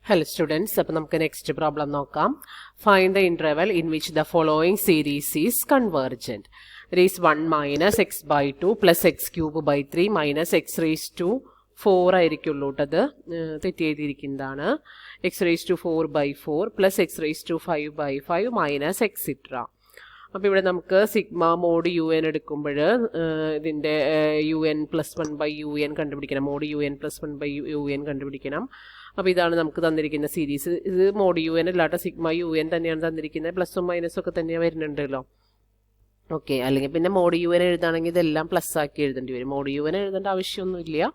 Hello students, അപ്പോൾ നമുക്ക് next problem നോക്കാം. Find the interval in which the following series is convergent. There is 1 minus x by 2 plus x cube by 3 minus x raised to 4 ആയിരിക്കുള്ളൂ അത് തെറ്റി എഴുതിയിരിക്കുന്നതാണ്. x raised to 4 by 4 plus x raised to 5 by 5 minus etc. അപ്പോൾ ഇവിടെ നമുക്ക് sigma mode U N എടുക്കുമ്പോൾ ഇതിൻ്റെ U N plus 1 by U N കണ്ടുപിടിക്കണം. Mod U N plus 1 by U N കണ്ടുപിടിക്കണം. അപ്പോൾ ഇതാണ് നമുക്ക് തന്നിരിക്കുന്ന സീരീസ്. ഇത് മോഡ് യു എൻ അല്ലാത്ത സിഗ്മ യു എൻ തന്നെയാണ് തന്നിരിക്കുന്നത്. പ്ലസും മൈനസും ഒക്കെ തന്നെയാണ് വരുന്നുണ്ടല്ലോ. ഓക്കെ, അല്ലെങ്കിൽ പിന്നെ മോഡ് യു എൻ എഴുതാണെങ്കിൽ ഇതെല്ലാം പ്ലസ് ആക്കി എഴുതേണ്ടി വരും. മോഡ് യു എൻ എഴുതേണ്ട ആവശ്യമൊന്നുമില്ല.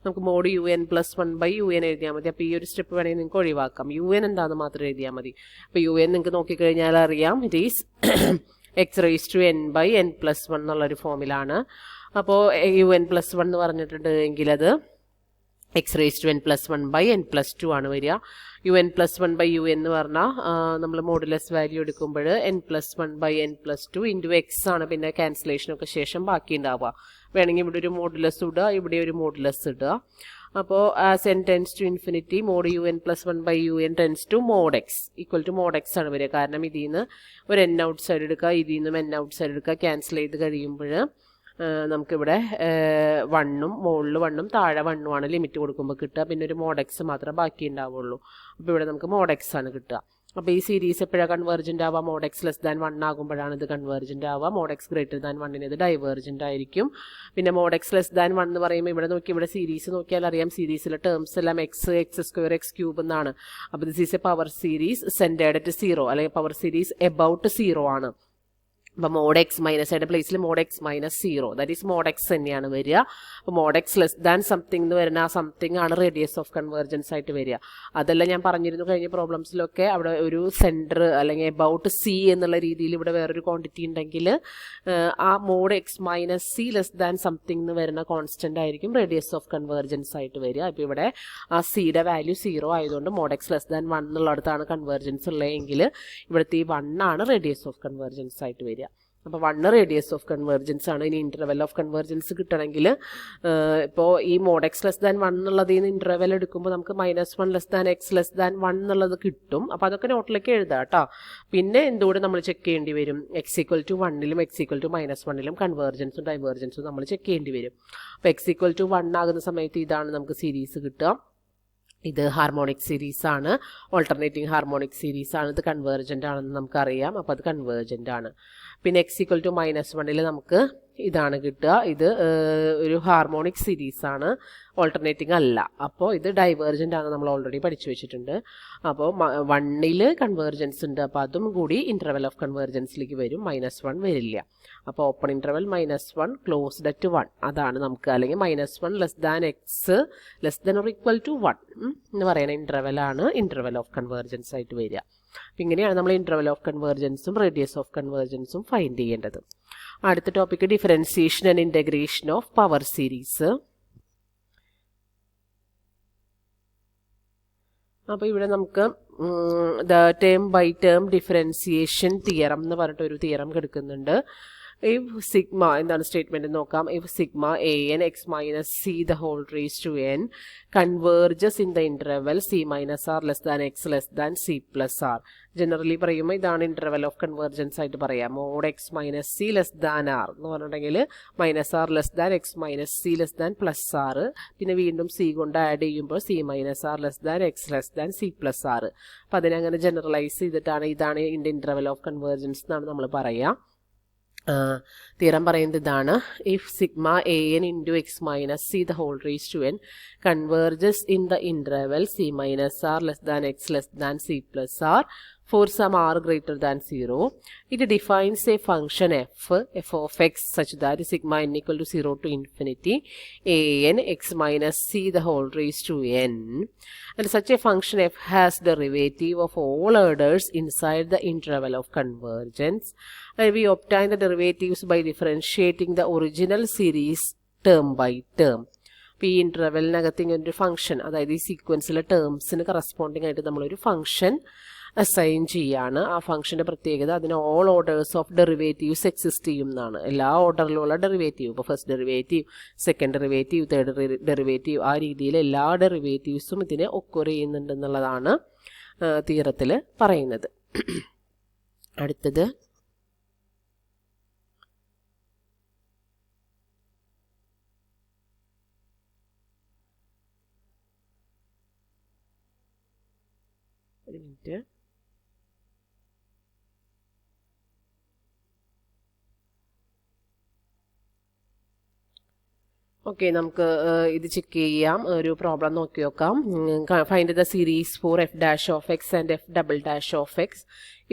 നമുക്ക് mod U N plus 1 by U n എഴുതിയാൽ മതി. അപ്പോൾ ഈ ഒരു സ്റ്റെപ്പ് വേണമെങ്കിൽ നിങ്ങൾക്ക് ഒഴിവാക്കാം. യു എൻ എന്താണെന്ന് മാത്രം എഴുതിയാൽ മതി. അപ്പോൾ യു എൻ നിങ്ങൾക്ക് നോക്കിക്കഴിഞ്ഞാൽ അറിയാം, it is x raise to n by n plus 1 എന്നുള്ളൊരു ഫോമിലാണ്. അപ്പോൾ യു എൻ പ്ലസ് 1 എന്ന് പറഞ്ഞിട്ടുണ്ട് എങ്കിൽ അത് x raise to n plus 1 by n plus 2 ആണ് വരിക. U N plus 1 by u എന്ന് പറഞ്ഞാൽ നമ്മൾ മോഡുലസ് വാല്യൂ എടുക്കുമ്പോൾ n plus 1 by n plus 2 into x ആണ്. പിന്നെ ക്യാൻസലേഷനൊക്കെ ശേഷം ബാക്കി ഉണ്ടാവുക. വേണമെങ്കിൽ ഇവിടെ ഒരു മോഡുലസ് ഇടുക, ഇവിടെ ഒരു മോഡുലസ് ഇടുക. അപ്പോൾ as n tends to infinity mod U N plus 1 by U n tends to mod x equal to mod x ആണ് വരിക. കാരണം ഇതിൽ നിന്ന് ഒരു എൻ ഔട്ട് സൈഡ് എടുക്കുക, ഇതിൽ നിന്നും എൻ ഔട്ട് സൈഡ് എടുക്കുക. ക്യാൻസൽ ചെയ്ത് കഴിയുമ്പോൾ നമുക്കിവിടെ 1ഉം മുകളിൽ 1ഉം താഴെ 1ഉം ആണ് ലിമിറ്റ് കൊടുക്കുമ്പോൾ കിട്ടുക. പിന്നെ ഒരു മോഡ് എക്സ് മാത്രമേ ബാക്കി ഉണ്ടാവുള്ളൂ. അപ്പോൾ ഇവിടെ നമുക്ക് മോഡ് എക്സ് ആണ് കിട്ടുക. അപ്പോൾ ഈ സീരീസ് എപ്പോഴാണ് കൺവേർജൻ്റ് ആവുക? മോഡ് എക്സ് ലെസ് ദാൻ 1 ആകുമ്പോഴാണ് ഇത് കൺവേർജൻ്റ് ആവുക. മോഡ് എക്സ് ഗ്രേറ്റർ ദാൻ 1 ഇത് ഡൈവേർജൻ്റ് ആയിരിക്കും. പിന്നെ മോഡ് എക്സ് ലെസ് ദാൻ 1 എന്ന് പറയുമ്പോൾ ഇവിടെ നോക്കി, ഇവിടെ സീരീസ് നോക്കിയാൽ അറിയാം, സീരീസിലെ ടേംസ് എല്ലാം X, X square, X cube എന്നാണ്. അപ്പോൾ this is A power series centred at 0, അല്ലെങ്കിൽ പവർ സീരീസ് എബൌട്ട് 0 ആണ്. അപ്പോൾ മോഡ് എക്സ് മൈനസ് ആയിട്ട് പ്ലേസിൽ mod x minus 0, that is mod x തന്നെയാണ് വരിക. അപ്പോൾ mod X less than something എന്ന് വരുന്ന ആ സംതിങ് ആണ് റേഡിയസ് ഓഫ് കൺവേർജൻസ് ആയിട്ട് വരിക. അതെല്ലാം ഞാൻ പറഞ്ഞിരുന്നു കഴിഞ്ഞ പ്രോബ്ലംസിലൊക്കെ. അവിടെ ഒരു സെൻറ്റർ അല്ലെങ്കിൽ എബൌട്ട് സി എന്നുള്ള രീതിയിൽ ഇവിടെ വേറൊരു ക്വാണ്ടിറ്റി ഉണ്ടെങ്കിൽ ആ mod x minus c less than something എന്ന് വരുന്ന കോൺസ്റ്റൻ്റ് ആയിരിക്കും റേഡിയസ് ഓഫ് കൺവേർജൻസ് ആയിട്ട് വരിക. അപ്പോൾ ഇവിടെ ആ സിയുടെ വാല്യൂ 0 ആയതുകൊണ്ട് മോഡ് എക്സ് ലെസ് ദാൻ 1 എന്നുള്ളിടത്താണ് കൺവേർജൻസ് ഉള്ളതെങ്കിൽ ഇവിടുത്തെ ഈ 1 ആണ് റേഡിയസ് ഓഫ് കൺവേർജൻസ് ആയിട്ട് വരിക. അപ്പോൾ 1 റേഡിയസ് ഓഫ് കൺവേർജൻസ് ആണ്. ഇനി ഇൻ്റർവെൽ ഓഫ് കൺവേർജൻസ് കിട്ടണമെങ്കിൽ ഇപ്പോൾ ഈ മോഡ് എക്സ് ലെസ് ദാൻ 1 എന്നുള്ളതിൽ നിന്ന് ഇൻ്റർവെൽ എടുക്കുമ്പോൾ നമുക്ക് -1 less than X less than 1 എന്നുള്ളത് കിട്ടും. അപ്പോൾ അതൊക്കെ നോട്ടിലേക്ക് എഴുതാം കേട്ടോ. പിന്നെ എന്തുകൂടെ നമ്മൾ ചെക്ക് ചെയ്യേണ്ടി വരും? എക്സ് ഈക്വൽ ടു 1ലും എക്സ് ഈക്വൽ ടു -1ലും കൺവേർജൻസും ഡൈവേർജൻസും നമ്മൾ ചെക്ക് ചെയ്യേണ്ടി വരും. അപ്പോൾ എക്സ് ഈക്വൽ ടു 1 ആകുന്ന സമയത്ത് ഇതാണ് നമുക്ക് സീരീസ് കിട്ടുക. ഇത് ഹാർമോണിക് സീരീസ് ആണ്, ഓൾട്ടർനേറ്റിംഗ് ഹാർമോണിക് സീരീസ് ആണ്. ഇത് കൺവേർജൻ്റ് ആണെന്ന് നമുക്കറിയാം. അപ്പോൾ അത് കൺവേർജൻ്റ് ആണ്. പിന്നെ എക്സ് ഈക്വൽ ടു -1ൽ നമുക്ക് ഇതാണ് കിട്ടുക. ഇത് ഒരു ഹാർമോണിക് സീരീസ് ആണ്, ഓൾട്ടർനേറ്റിംഗ് അല്ല. അപ്പോൾ ഇത് ഡൈവേർജൻ്റ് ആണ്, നമ്മൾ ഓൾറെഡി പഠിച്ചു വെച്ചിട്ടുണ്ട്. അപ്പോൾ 1ൽ കൺവേർജൻസ് ഉണ്ട്. അപ്പോൾ അതും കൂടി ഇൻ്റർവെൽ ഓഫ് കൺവേർജൻസിലേക്ക് വരും, -1 വരില്ല. അപ്പോൾ ഓപ്പൺ ഇൻ്റർവെൽ -1 ക്ലോസ്ഡ് അറ്റ് 1 അതാണ് നമുക്ക്, അല്ലെങ്കിൽ -1 less than X less than or equal to 1 എന്ന് പറയുന്ന ഇൻ്റർവെലാണ് ഇൻ്റർവെൽ ഓഫ് കൺവേർജൻസ് ആയിട്ട് വരിക. അപ്പം ഇങ്ങനെയാണ് നമ്മൾ ഇൻ്റർവെൽ ഓഫ് കൺവേർജൻസും റേഡിയസ് ഓഫ് കൺവേർജൻസും ഫൈൻഡ് ചെയ്യേണ്ടത്. അടുത്ത topic differentiation and integration of power series. അപ്പോൾ ഇവിടെ നമുക്ക് term by term differentiation theorem എന്ന് പറഞ്ഞിട്ടൊരു തിയറം കിടക്കുന്നുണ്ട്. ഇഫ് സിഗ്മ എന്താണ് സ്റ്റേറ്റ്മെൻറ്റ് നോക്കാം. If sigma A N X minus C the whole raise to N converges in the interval C minus R less than X less than C plus R. Generally പറയുമ്പോൾ ഇതാണ് interval of convergence ആയിട്ട് പറയാം. Mod x minus c less than r എന്ന് പറഞ്ഞിട്ടുണ്ടെങ്കിൽ -r less than x minus c less than plus r. പിന്നെ വീണ്ടും c കൊണ്ട് add ചെയ്യുമ്പോൾ c -r less than X less than C plus r. അപ്പോൾ അതിനങ്ങനെ ജനറലൈസ് ചെയ്തിട്ടാണ് ഇതാണ് ഇൻ്റർവെൽ ഓഫ് കൺവേർജൻസ് എന്നാണ് നമ്മൾ പറയുക. തിയറം പറയുന്നത് ഇതാണ്. If sigma A n into x minus C the whole raise to N converges in the interval c -r less than X less than C plus r for some r greater than 0, it defines a function f of x such that sigma n equal to 0 to infinity a n x minus c the whole raised to n, and such a function f has derivative of all orders inside the interval of convergence, and we obtain the derivatives by differentiating the original series term by term. അപ്പോൾ ഈ ഇൻ്റർവെലിനകത്ത് ഇങ്ങനെ ഒരു function, അതായത് ഈ സീക്വൻസിലെ ടേംസിന് corresponding ആയിട്ട് നമ്മളൊരു function assign ചെയ്യാണ്. ആ ഫംഗ്ഷൻ്റെ പ്രത്യേകത അതിന് all orders of derivatives exist ചെയ്യും എന്നാണ്. എല്ലാ ഓർഡറിലുള്ള ഡെറിവേറ്റീവ്, ഇപ്പോൾ first derivative, second derivative, third derivative, ആ രീതിയിൽ എല്ലാ ഡെറിവേറ്റീവ്സും ഇതിനെ ഒക്കർ ചെയ്യുന്നുണ്ടെന്നുള്ളതാണ് തിയറത്തിൽ പറയുന്നത്. അടുത്തത് ഒരു മിനിറ്റ്. ഓക്കെ, നമുക്ക് ഇത് ചെക്ക് ചെയ്യാം. ഒരു പ്രോബ്ലം നോക്കി നോക്കാം. Find the series for f dash of x and f double dash of x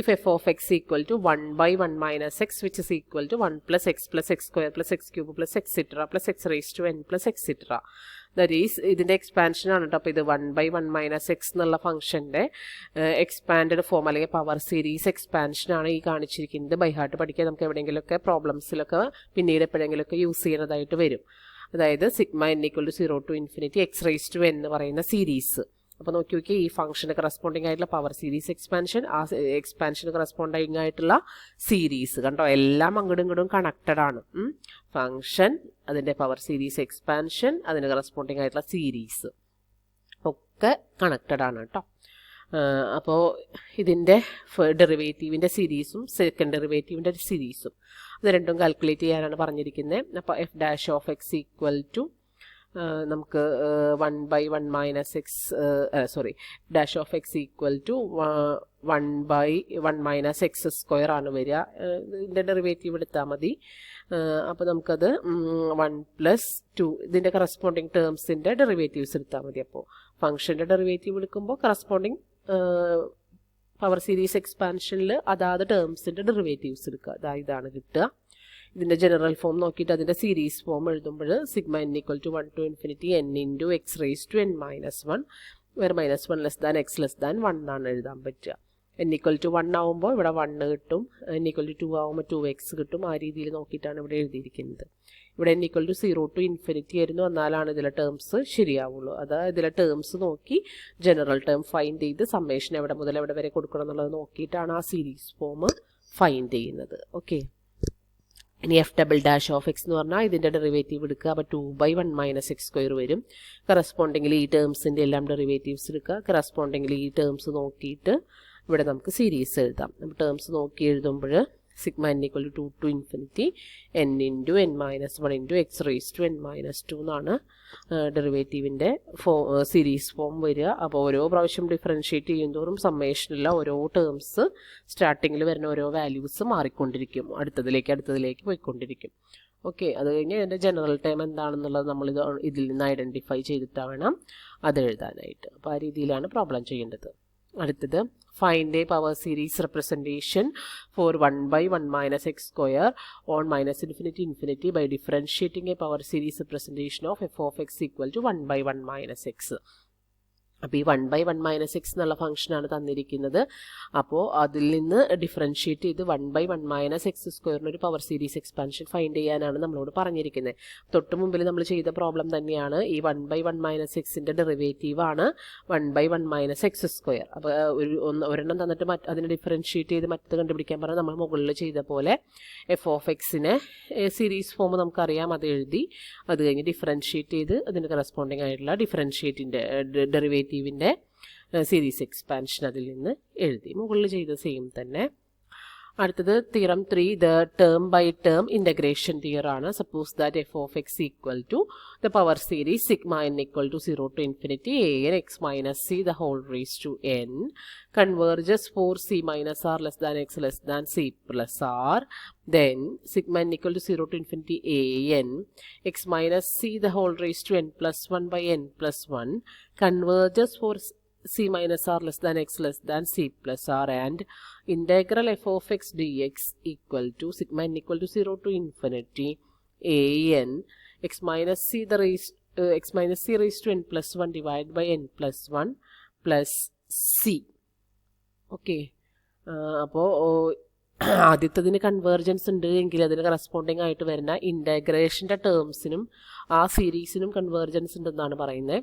if f of x equal to 1 by 1 minus x, which is equal to 1 plus x square plus x cube plus etc. plus x raised to n plus etc. That is, ഇതിൻ്റെ expansion ആണ് കേട്ടോ. അപ്പോൾ ഇത് 1 by 1 minus x എന്നുള്ള ഫംഗ്ഷൻ്റെ expanded form അല്ലെങ്കിൽ power series എക്സ്പാൻഷനാണ് ഈ കാണിച്ചിരിക്കുന്നത്. By heart പഠിക്കാൻ നമുക്ക് എവിടെയെങ്കിലുമൊക്കെ പ്രോബ്ലംസിലൊക്കെ പിന്നീട് എപ്പോഴെങ്കിലുമൊക്കെ യൂസ് ചെയ്യുന്നതായിട്ട് വരും. അതായത് sigma n equal to 0 to infinity x raised to n എന്ന് പറയുന്ന സീരീസ്. അപ്പോൾ നോക്കി നോക്കി, ഈ ഫംഗ്ഷന് കറസ്പോണ്ടിങ് ആയിട്ടുള്ള പവർ സീരീസ് എക്സ്പാൻഷൻ, ആ എക്സ്പാൻഷന് കറസ്പോണ്ടിങ് ആയിട്ടുള്ള സീരീസ് കണ്ടോ, എല്ലാം അങ്ങോട്ടും ഇങ്ങോട്ടും കണക്റ്റഡ് ആണ്. ഫംഗ്ഷൻ, അതിൻ്റെ പവർ സീരീസ് എക്സ്പാൻഷൻ, അതിന് കറസ്പോണ്ടിങ് ആയിട്ടുള്ള സീരീസ് ഒക്കെ കണക്റ്റഡ് ആണ് കേട്ടോ. അപ്പോൾ ഇതിൻ്റെ ഡെറിവേറ്റീവിൻ്റെ സീരീസും സെക്കൻഡ് ഡെറിവേറ്റീവിൻ്റെ സീരീസും അത് രണ്ടും കാൽക്കുലേറ്റ് ചെയ്യാനാണ് പറഞ്ഞിരിക്കുന്നത്. അപ്പോൾ f dash of X equal to നമുക്ക് 1 by 1 minus x dash of x equal to 1 by 1 minus x square ആണ് വരിക. ഇതിൻ്റെ ഡെറിവേറ്റീവ് എടുത്താൽ മതി. അപ്പോൾ നമുക്കത് 1 plus 2 ഇതിൻ്റെ കറസ്പോണ്ടിങ് ടേംസിൻ്റെ ഡെറിവേറ്റീവ്സ് എടുത്താൽ മതി. അപ്പോൾ ഫംഗ്ഷൻ്റെ ഡെറിവേറ്റീവ് എടുക്കുമ്പോൾ കറസ്പോണ്ടിങ് പവർ സീരീസ് എക്സ്പാൻഷനിൽ അതാത് ടേംസിൻ്റെ ഡെറിവേറ്റീവ്സ് എടുക്കുക. ഇതാണ് കിട്ടുക. ഇതിൻ്റെ ജനറൽ ഫോം നോക്കിയിട്ട് അതിൻ്റെ സീരീസ് ഫോം എഴുതുമ്പോൾ sigma n equal to 1 to infinity n into x raised to n minus 1, where minus 1 less than x less than 1 എന്നാണ് എഴുതാൻ പറ്റുക. n equal to 1 ആവുമ്പോൾ ഇവിടെ 1 കിട്ടും, n equal to 2 ആവുമ്പോൾ 2x കിട്ടും. ആ രീതിയിൽ നോക്കിയിട്ടാണ് ഇവിടെ എഴുതിയിരിക്കുന്നത്. ഇവിടെ n equal to 0 to infinity ആയിരുന്നു, എന്നാലാണ് ഇതിലെ ടേംസ് ശരിയാവുള്ളൂ. അതായത് ഇതിലെ ടേംസ് നോക്കി ജനറൽ ടേം ഫൈൻഡ് ചെയ്ത് സമ്മേഷൻ എവിടെ മുതൽ എവിടെ വരെ കൊടുക്കണം എന്നുള്ളത് നോക്കിയിട്ടാണ് ആ സീരീസ് ഫോം ഫൈൻഡ് ചെയ്യുന്നത്. ഓക്കെ, ഇനി F double dash of X എന്ന് പറഞ്ഞാൽ ഇതിൻ്റെ ഡെറിവേറ്റീവ് എടുക്കുക. അപ്പോൾ 2 by 1 minus x square വരും. കറസ്പോണ്ടിങ്ങിൽ ഈ ടേംസിൻ്റെ എല്ലാം ഡെറിവേറ്റീവ്സ് എടുക്കുക. കറസ്പോണ്ടിങ്ങിൽ ഈ ടേംസ് നോക്കിയിട്ട് ഇവിടെ നമുക്ക് സീരീസ് എഴുതാം. അപ്പോൾ ടേംസ് നോക്കി എഴുതുമ്പോൾ sigma n equal to 2 to infinity n into n minus 1 into x raised to n minus 2 എന്നാണ് ഡെറിവേറ്റീവിൻ്റെ സീരീസ് ഫോം വരിക. അപ്പോൾ ഓരോ പ്രാവശ്യം ഡിഫറൻഷ്യേറ്റ് ചെയ്യുന്നതോറും സമ്മേഷനുള്ള ഓരോ ടേംസ് സ്റ്റാർട്ടിങ്ങിൽ വരുന്ന ഓരോ വാല്യൂസ് മാറിക്കൊണ്ടിരിക്കും, അടുത്തതിലേക്ക് പോയിക്കൊണ്ടിരിക്കും. ഓക്കെ, അത് കഴിഞ്ഞ് അതിൻ്റെ ജനറൽ ടേം എന്താണെന്നുള്ളത് നമ്മൾ ഇതിൽ നിന്ന് ഐഡൻറ്റിഫൈ ചെയ്തിട്ട് വേണം അത് എഴുതാനായിട്ട്. അപ്പോൾ ആ രീതിയിലാണ് പ്രോബ്ലം ചെയ്യേണ്ടത്. അടുത്തത്, find a power series representation for 1 by 1 minus x square on minus infinity by differentiating a power series representation of f of x equal to 1 by 1 minus x. അപ്പോൾ ഈ 1 by 1 minus x എന്നുള്ള ഫംഗ്ഷനാണ് തന്നിരിക്കുന്നത്. അപ്പോൾ അതിൽ നിന്ന് differentiate ചെയ്ത് 1 by 1 minus x സ്ക്വയറിന് ഒരു പവർ സീരീസ് എക്സ്പാൻഷൻ ഫൈൻഡ് ചെയ്യാനാണ് നമ്മളോട് പറഞ്ഞിരിക്കുന്നത്. തൊട്ട് മുമ്പിൽ നമ്മൾ ചെയ്ത പ്രോബ്ലം തന്നെയാണ്. ഈ 1 by 1 minus xൻ്റെ ഡെറിവേറ്റീവ് ആണ് 1 by 1 minus x സ്ക്വയർ. അപ്പോൾ ഒരെണ്ണം തന്നിട്ട് അതിനെ ഡിഫറൻഷ്യേറ്റ് ചെയ്ത് മറ്റത് കണ്ടുപിടിക്കാൻ പറഞ്ഞാൽ നമ്മൾ മുകളിൽ ചെയ്ത പോലെ എഫ് ഓഫ് എക്സിനെ സീരീസ് ഫോം നമുക്കറിയാം, അത് എഴുതി അത് കഴിഞ്ഞ് ഡിഫറൻഷ്യേറ്റ് ചെയ്ത് അതിന് കറസ്പോണ്ടിങ് ആയിട്ടുള്ള ഡിഫറൻഷ്യേറ്റിൻ്റെ ഡെറിവേറ്റീവിൻ്റെ സീരീസ് എക്സ്പാൻഷൻ അതിൽ നിന്ന് എഴുതി മുകളിൽ ചെയ്ത സെയിം തന്നെ. അടുത്തത് theorem 3, the term by term integration theorem ആണ്. Suppose that F of X equal to the power series sigma n equal to 0 to infinity an x minus c the whole raised to n converges for c minus r less than x less than c plus r. Then sigma n equal to 0 to infinity an x minus c the whole raised to n plus 1 by n plus 1 converges for c minus r less than x less than c plus r, and integral f of x dx equal to sigma n equal to 0 to infinity an x minus c raised to n plus 1 divided by n plus 1 plus c. Okay, അപ്പോൾ ആദ്യത്തതിന് convergence ഉണ്ട് എങ്കിൽ അതിന് corresponding ആയിട്ട് വരുന്ന ഇൻ്റഗ്രേഷൻ്റെ ടേംസിനും ആ സീരീസിനും convergence ഉണ്ടെന്നാണ് പറയുന്നത്.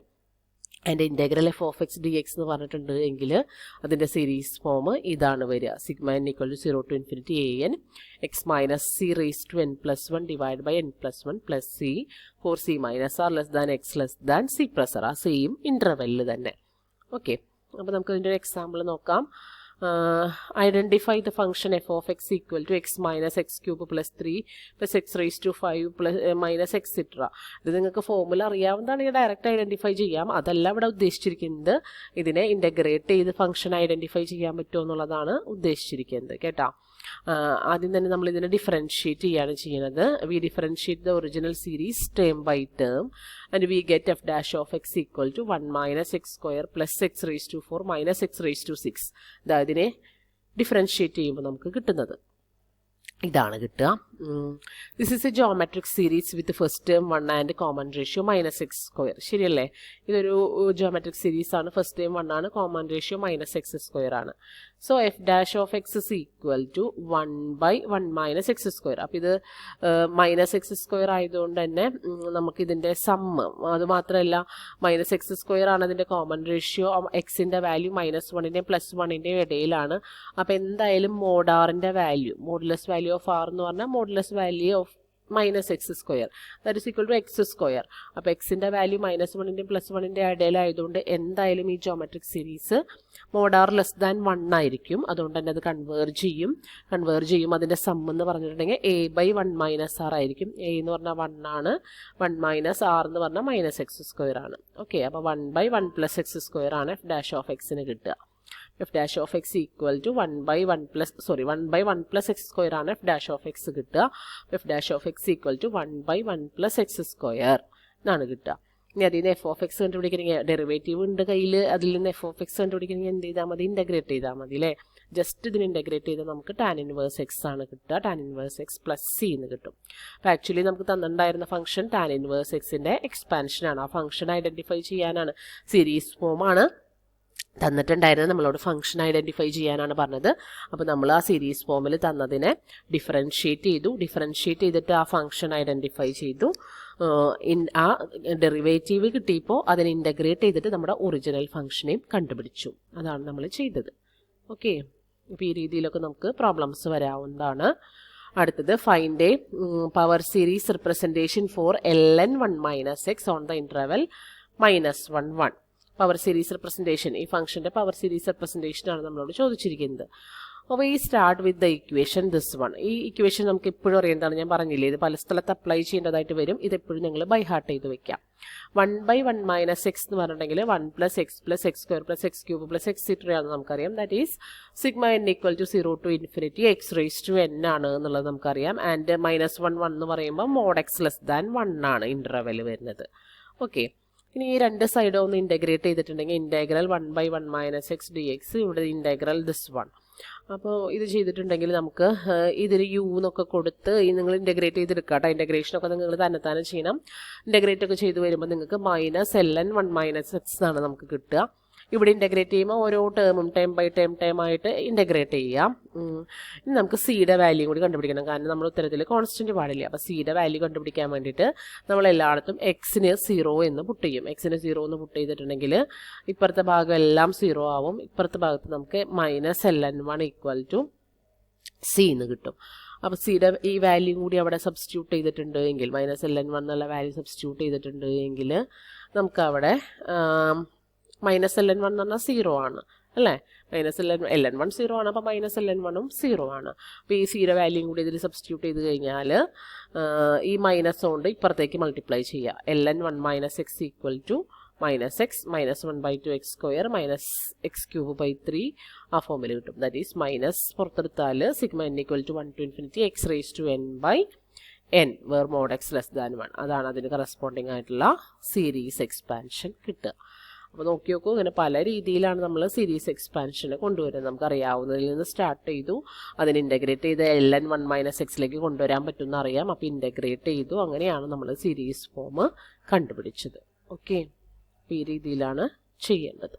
അതിൻ്റെ integral f of x d x എന്ന് പറഞ്ഞിട്ടുണ്ട് എങ്കിൽ അതിൻ്റെ സീരീസ് ഫോം ഇതാണ് വരിക. Sigma n equal to 0 to infinity a n x minus c raised to n plus 1 divided by n plus 1 plus c for c minus r less than x less than c plus r. ആ same ഇൻ്റർവെല്ലിൽ തന്നെ. Okay, അപ്പോൾ നമുക്ക് ഇതിൻ്റെ ഒരു example നോക്കാം. Identify the function f of x equal to x minus x cube plus 3 plus x raised to 5 plus minus etc. ഇത് നിങ്ങൾക്ക് formula അറിയാവുന്നതാണെങ്കിൽ direct identify ചെയ്യാം. അതല്ല ഇവിടെ ഉദ്ദേശിച്ചിരിക്കുന്നത്, ഇതിനെ ഇൻ്റഗ്രേറ്റ് ചെയ്ത് ഫംഗ്ഷൻ ഐഡൻറ്റിഫൈ ചെയ്യാൻ പറ്റുമോ എന്നുള്ളതാണ് ഉദ്ദേശിച്ചിരിക്കുന്നത് കേട്ടോ. ആദ്യം തന്നെ നമ്മൾ ഇതിനെ ഡിഫറൻഷിയേറ്റ് ചെയ്യാണ് ചെയ്യുന്നത്. We differentiate the original series term by term and we get f dash of X equal to 1 minus x square plus x raise to 4 minus x raise to 6. ഇതിനെ ഡിഫറൻഷിയേറ്റ് ചെയ്യുമ്പോൾ നമുക്ക് കിട്ടുന്നത് ഇതാണ് കിട്ടുക. This is a geometric series with first term 1 and common ratio minus x square. ശരിയല്ലേ? ഇതൊരു geometric series ആണ്. First term 1 ആണ്, common ratio minus x square ആണ്. So f dash of x is equal to 1 by 1 minus x square. അപ്പോൾ ഇത് minus x square ആയതുകൊണ്ട് തന്നെ നമുക്കിതിൻ്റെ സമ്മ്, അത് മാത്രമല്ല മൈനസ് എക്സ് സ്ക്വയർ ആണ് അതിൻ്റെ കോമൺ റേഷ്യോ. എക്സിൻ്റെ വാല്യൂ -1ൻ്റെയും +1ൻ്റെയും ഇടയിലാണ്. അപ്പോൾ എന്തായാലും മോഡ് ആറിൻ്റെ value, modulus value of r എന്ന് പറഞ്ഞാൽ modulus value of minus x square, that is equal to x square. അപ്പോൾ എക്സിൻ്റെ വാല്യൂ -1ൻ്റെയും +1ൻ്റെയും ഇടയിലായതുകൊണ്ട് എന്തായാലും ഈ geometric series mod r less than 1 ആയിരിക്കും. അതുകൊണ്ട് തന്നെ അത് കൺവേർജ് ചെയ്യും. അതിൻ്റെ സം എന്ന് പറഞ്ഞിട്ടുണ്ടെങ്കിൽ a by 1 മൈനസ് ആർ ആയിരിക്കും. a എന്ന് പറഞ്ഞാൽ 1 ആണ്, 1 മൈനസ് ആർ എന്ന് പറഞ്ഞാൽ മൈനസ് എക്സ് സ്ക്വയർ ആണ്. ഓക്കെ, അപ്പോൾ 1 by 1 plus എക്സ് സ്ക്വയർ ആണ് എഫ് ഡാഷ് ഓഫ് എക്സിന് കിട്ടുക. F dash of X equal to 1 by 1 plus x square ആണ് എഫ് ഡാഷ് ഓഫ് എക്സ് കിട്ടുക. F dash of X equal to 1 by 1 plus x square എന്നാണ് കിട്ടുക. ഇനി അതിൽ നിന്ന് എഫ് ഓഫ് എക്സ് കണ്ടുപിടിക്കണമെങ്കിൽ ഡെറിവേറ്റീവ് ഉണ്ട് കയ്യിൽ, അതിൽ നിന്ന് എഫ് ഓഫ് എക്സ് കണ്ടുപിടിക്കണമെങ്കിൽ എന്ത് ചെയ്താൽ മതി? ഇൻ്റഗ്രേറ്റ് ചെയ്താൽ മതി അല്ലേ? ജസ്റ്റ് ഇതിന് ഇൻ്റഗ്രേറ്റ് ചെയ്താൽ നമുക്ക് ടാൻ ഇൻവേഴ്സ് എക്സ് ആണ് കിട്ടുക. Tan inverse X plus C എന്ന് കിട്ടും. അപ്പോൾ ആക്ച്വലി നമുക്ക് തന്നിട്ടുണ്ടായിരുന്ന ഫംഗ്ഷൻ ടാൻ ഇൻവേഴ്സ് എക്സിൻ്റെ എക്സ്പാൻഷനാണ്. ആ ഫംഗ്ഷൻ ഐഡൻറ്റിഫൈ ചെയ്യാനാണ്, സീരീസ് ഫോമാണ് തന്നിട്ടുണ്ടായിരുന്നത്. നമ്മളോട് ഫംഗ്ഷൻ ഐഡൻറ്റിഫൈ ചെയ്യാനാണ് പറഞ്ഞത്. അപ്പോൾ നമ്മൾ ആ സീരീസ് ഫോമിൽ തന്നതിനെ ഡിഫറൻഷിയേറ്റ് ചെയ്തിട്ട് ആ ഫംഗ്ഷൻ ഐഡൻറ്റിഫൈ ചെയ്തു. ആ ഡെറിവേറ്റീവ് കിട്ടിയപ്പോൾ അതിനെ ഇൻ്റഗ്രേറ്റ് ചെയ്തിട്ട് നമ്മുടെ ഒറിജിനൽ ഫംഗ്ഷനെയും കണ്ടുപിടിച്ചു. അതാണ് നമ്മൾ ചെയ്തത്. ഓക്കെ, അപ്പോൾ ഈ രീതിയിലൊക്കെ നമുക്ക് പ്രോബ്ലംസ് വരാവുന്നതാണ്. അടുത്തത് find a power series representation for ln1 minus x on the interval -1 1. Power series representation, ഈ ഫംഗ്ഷൻ്റെ പവർ സീരീസ് റിപ്രസെൻറ്റേഷനാണ് നമ്മളോട് ചോദിച്ചിരിക്കുന്നത്. അപ്പോൾ ഈ start with the equation this one. ഈ ഇക്വേഷൻ നമുക്ക് എപ്പോഴും അറിയേണ്ടതാണ്, ഞാൻ പറഞ്ഞില്ലേ, ഇത് പല സ്ഥലത്ത് അപ്ലൈ ചെയ്യേണ്ടതായിട്ട് വരും. ഇതെപ്പോഴും നിങ്ങൾ ബൈ ഹാർട്ട് ചെയ്ത് വെക്കാം. 1 by 1 മൈനസ് എക്സ് എന്ന് പറഞ്ഞിട്ടുണ്ടെങ്കിൽ 1 plus x plus x square plus x cube plus etc ആണെന്ന് നമുക്കറിയാം. That is sigma n equal to 0 to infinity x raised to n ആണ് എന്നുള്ളത് നമുക്കറിയാം. ആൻഡ് -1 1 എന്ന് പറയുമ്പോൾ മോഡ് എക്സ് ലെസ് ദാൻ 1 ആണ് ഇൻ്റർവെൽ വരുന്നത്. ഓക്കെ, ഇനി ഈ രണ്ട് സൈഡും ഒന്ന് ഇൻ്റഗ്രേറ്റ് ചെയ്തിട്ടുണ്ടെങ്കിൽ integral 1 by 1 minus X d X, ഇവിടെ ഇൻ്റഗ്രൽ ദിസ് വൺ. അപ്പോൾ ഇത് ചെയ്തിട്ടുണ്ടെങ്കിൽ നമുക്ക് ഇതിൽ യു എന്നൊക്കെ കൊടുത്ത് നിങ്ങൾ ഇൻ്റഗ്രേറ്റ് ചെയ്തെടുക്കുക കേട്ടോ. ഇൻ്റഗ്രേഷനൊക്കെ നിങ്ങൾ തന്നെ ചെയ്യണം. ഇൻ്റഗ്രേറ്റ് ഒക്കെ ചെയ്ത് വരുമ്പോൾ നിങ്ങൾക്ക് -ln1 മൈനസ് എക്സ് എന്നാണ് നമുക്ക് കിട്ടുക. ഇവിടെ ഇൻ്റഗ്രേറ്റ് ചെയ്യുമ്പോൾ ഓരോ ടേമും ടേം ബൈ ടേം ആയിട്ട് ഇൻ്റഗ്രേറ്റ് ചെയ്യാം. ഇനി നമുക്ക് സിയുടെ വാല്യൂ കൂടി കണ്ടുപിടിക്കണം, കാരണം നമ്മൾ ഉത്തരത്തിൽ കോൺസ്റ്റൻറ്റ് പാടില്ല. അപ്പോൾ സിയുടെ വാല്യൂ കണ്ടുപിടിക്കാൻ വേണ്ടിയിട്ട് നമ്മൾ എല്ലായിടത്തും എക്സിന് 0 എന്ന് പുട്ട് ചെയ്യും. എക്സിന് 0 എന്ന് പുട്ട് ചെയ്തിട്ടുണ്ടെങ്കിൽ ഇപ്പുറത്തെ ഭാഗം എല്ലാം 0 ആവും. ഇപ്പുറത്തെ ഭാഗത്ത് നമുക്ക് -ln1 ഈക്വൽ ടു സി എന്ന് കിട്ടും. അപ്പോൾ സിയുടെ ഈ വാല്യൂ കൂടി അവിടെ സബ്സ്റ്റിറ്റ്യൂട്ട് ചെയ്തിട്ടുണ്ട് എങ്കിൽ, -ln1 എന്നുള്ള വാല്യൂ സബ്സ്റ്റിറ്റ്യൂട്ട് ചെയ്തിട്ടുണ്ട് എങ്കിൽ നമുക്കവിടെ -ln1 എന്ന് പറഞ്ഞാൽ 0 ആണ് അല്ലേ? ln1 0 ആണ്, അപ്പോൾ -ln1ഉം 0 ആണ്. അപ്പോൾ ഈ സിയുടെ വാല്യൂ കൂടി ഇതിൽ സബ്സ്റ്റിറ്റ്യൂട്ട് ചെയ്ത് കഴിഞ്ഞാൽ ഈ മൈനസ് കൊണ്ട് ഇപ്പുറത്തേക്ക് മൾട്ടിപ്ലൈ ചെയ്യുക. ln1 minus X equal to -x -1/2 x square -x³ 3 ആ ഫോമിൽ കിട്ടും. ദാറ്റ് ഈസ് മൈനസ് പുറത്തെടുത്താൽ sigma n equal to 1 to infinity x raised to n by n where mod X less than 1. അതാണ് അതിന് corresponding ആയിട്ടുള്ള series expansion കിട്ടുക. അപ്പോൾ നോക്കി നോക്കൂ, ഇങ്ങനെ പല രീതിയിലാണ് നമ്മൾ സീരീസ് എക്സ്പാൻഷന് കൊണ്ടുവരുന്നത്. നമുക്കറിയാവുന്നതിൽ നിന്ന് സ്റ്റാർട്ട് ചെയ്തു, അതിന് ഇൻ്റഗ്രേറ്റ് ചെയ്ത് ln1 മൈനസ് എക്സിലേക്ക് കൊണ്ടുവരാൻ പറ്റുമെന്ന് അറിയാം. അപ്പോൾ ഇൻ്റഗ്രേറ്റ് ചെയ്തു, അങ്ങനെയാണ് നമ്മൾ സീരീസ് ഫോം കണ്ടുപിടിച്ചത്. ഓക്കെ, ഈ രീതിയിലാണ് ചെയ്യേണ്ടത്.